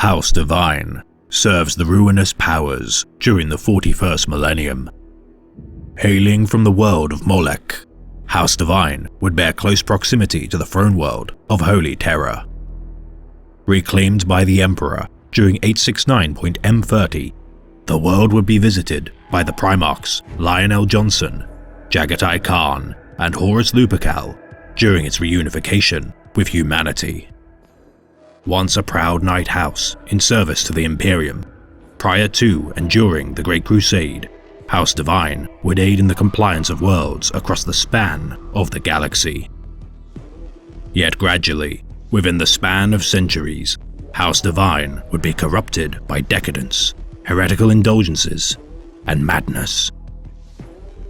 House Divine serves the ruinous powers during the 41st millennium. Hailing from the world of Molech, House Divine would bear close proximity to the throne world of Holy Terror. Reclaimed by the Emperor during 869.M30, the world would be visited by the Primarchs Lionel Johnson, Jaghatai Khan, and Horus Lupercal during its reunification with humanity. Once a proud Knight House in service to the Imperium, prior to and during the Great Crusade, House Divine would aid in the compliance of worlds across the span of the galaxy. Yet gradually, within the span of centuries, House Divine would be corrupted by decadence, heretical indulgences, and madness.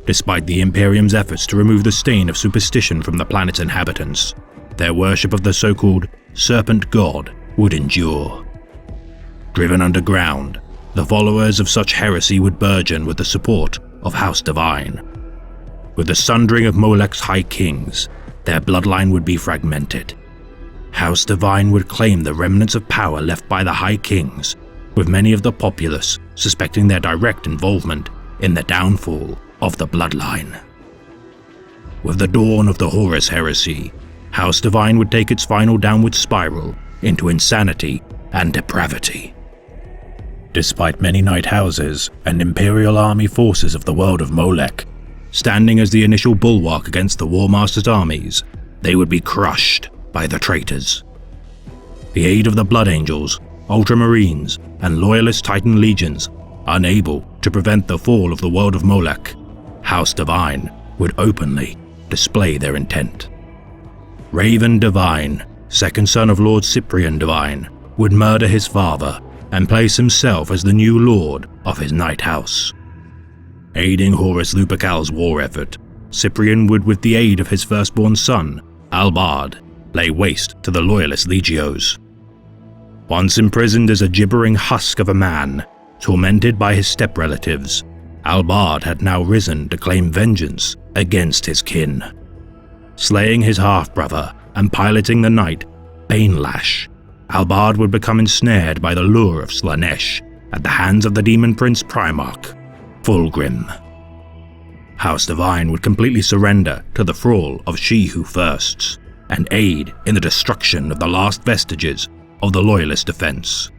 Despite the Imperium's efforts to remove the stain of superstition from the planet's inhabitants, their worship of the so-called Serpent God would endure. Driven underground, the followers of such heresy would burgeon with the support of House Divine. With the sundering of Molech's High Kings, their bloodline would be fragmented. House Divine would claim the remnants of power left by the High Kings, with many of the populace suspecting their direct involvement in the downfall of the bloodline. With the dawn of the Horus heresy, House Divine would take its final downward spiral into insanity and depravity. Despite many Knight Houses and Imperial army forces of the world of Molech standing as the initial bulwark against the War Master's armies, they would be crushed by the traitors. The aid of the Blood Angels, Ultramarines, and Loyalist Titan legions, unable to prevent the fall of the world of Molech, House Divine would openly display their intent. Raven Divine, second son of Lord Cyprian Divine, would murder his father and place himself as the new lord of his Knight House. Aiding Horus Lupercal's war effort, Cyprian would, with the aid of his firstborn son, Albard, lay waste to the Loyalist Legios. Once imprisoned as a gibbering husk of a man, tormented by his step-relatives, Albard had now risen to claim vengeance against his kin. Slaying his half-brother and piloting the knight, Banelash, Albard would become ensnared by the lure of Slaanesh at the hands of the Demon Prince Primarch, Fulgrim. House Divine would completely surrender to the thrall of She Who Thirsts and aid in the destruction of the last vestiges of the Loyalist defense.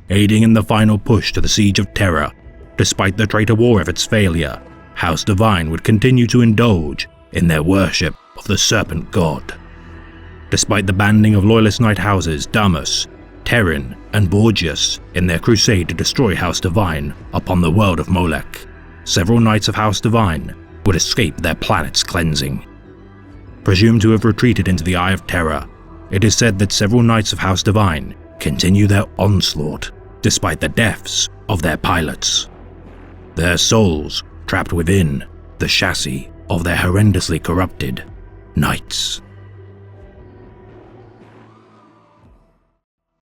Aiding in the final push to the Siege of Terra, despite the traitor war effort's failure, House Divine would continue to indulge in their worship of the Serpent God. Despite the banding of Loyalist Knight Houses Damus, Terran, and Borgias in their crusade to destroy House Divine upon the world of Molech, several Knights of House Divine would escape their planet's cleansing. Presumed to have retreated into the Eye of Terror, it is said that several Knights of House Divine continue their onslaught despite the deaths of their pilots. Their souls trapped within the chassis of their horrendously corrupted Knights.